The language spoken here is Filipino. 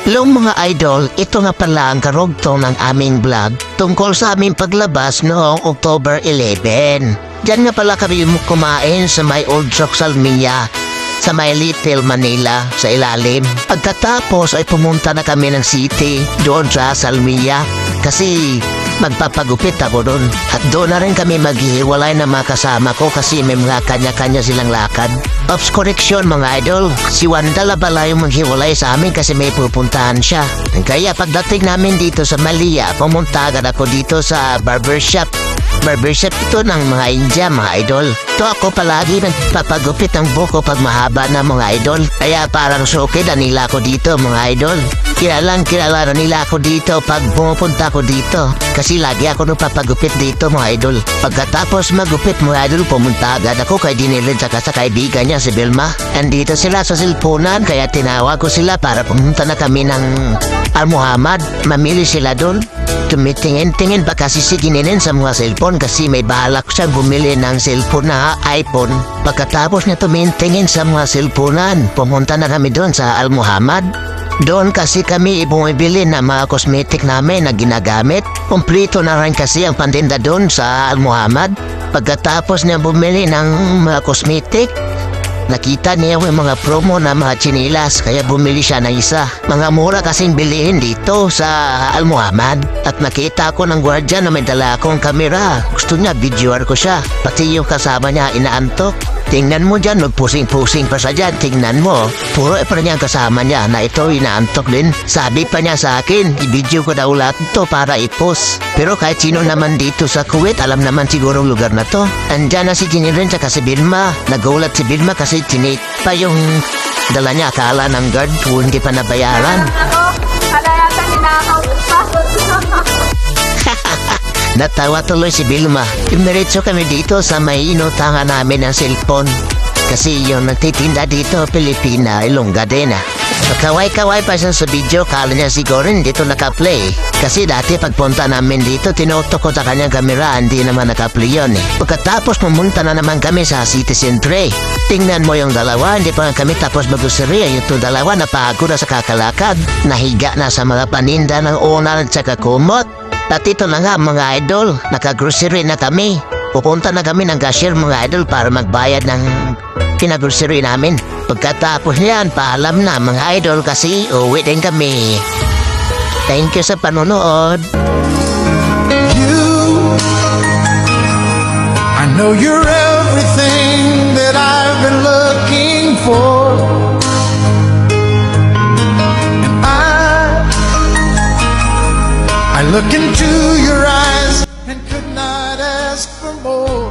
Hello mga idol, ito nga pala ang karugtong ng aming vlog tungkol sa aming paglabas noong October 11. Diyan nga pala kami kumain sa may Old Salmiya, sa may Little Manila, sa ilalim. Pagkatapos ay pumunta na kami ng city, doon sa Salmiya, kasi magpapagupit ako doon. At doon na rin kami maghihiwalay ng mga kasama ko kasi may mga kanya-kanya silang lakad. Ops, correction mga idol, si Wanda pala yung maghiwalay sa amin kasi may pupuntahan siya. Kaya pagdating namin dito sa Malia, pumunta agad ako dito sa barbershop. Barbershop ito ng mga India, mga idol. Ito ako palagi nagpapagupit ng buko pag mahaba na mga idol. Kaya parang suki na nila ako dito mga idol. Kilala na nila ako dito pag pumupunta ako dito. Kasi lagi ako nagpapagupit dito mga idol. Pagkatapos magupit mga idol, pumunta agad ako kay Dinilid saka sa kaibigan niya si Vilma. Andito sila sa silpunan kaya tinawag ko sila para pumunta na kami ng Al-Muhammad. Mamili sila doon. Tumitingin-tingin pa kasi si Gininin sa mga cellphone kasi may balak siyang bumili ng cellphone na iPhone. Pagkatapos niya tumitingin sa mga cellphonean, pumunta na kami doon sa Al-Muhammad. Doon kasi kami bumibili ng mga cosmetic namin na ginagamit. Kumplito na rin kasi ang pandinda doon sa Al-Muhammad. Pagkatapos niya bumili ng mga cosmetic, nakita niya yung mga promo na mga chinilas kaya bumili siya ng isa. Mga mura kasing bilihin dito sa Al-Muhammad. At nakita ko ng gwardiya na may dala akong kamera. Gusto niya videoan ko siya. Pati yung kasama niya inaantok. Tingnan mo dyan, magpusing-pusing pa siya dyan. Tingnan mo, puro pa niya ang kasama niya na ito inaantok din. Sabi pa niya sa akin, i-video ko daw lahat ito para i-post. Pero kahit sino naman dito sa Kuwait, alam naman siguro lugar na to. Andyan na si Jinirin tsaka si Vilma. Nagulat si Vilma kasi tinake pa yung dala niya. Akala ng guard kung hindi pa nabayaran. Yata ninakaw pa. Natawa tuloy si Vilma. Dumiretso kami dito sa may inutangan namin ng cellphone. Kasi yung nagtitinda dito, Pilipina, Ilongga din ah. Kaway-kaway pa siya sa video, kala niya siguro dito naka-play. Kasi dati pagpunta namin dito, tinutok ko sa kanyang kamera, hindi naman naka-play yun eh. Pagkatapos pumunta na naman kami sa Citizen Tray. Tingnan mo yung dalawa, hindi pa kami tapos mag-usiriya. Yung dalawa napagod na sa kakalakad. Nahiga na sa mga paninda ng unar at saka kumot. At ito na nga mga idol, naka-grocery na kami. Pupunta na kami ng cashier mga idol para magbayad ng pinagrocery namin. Pagkatapos niyan, paalam na mga idol kasi uwi din kami. Thank you sa panonood. I know you're everything that I've been looking for. I look into your eyes and could not ask for more.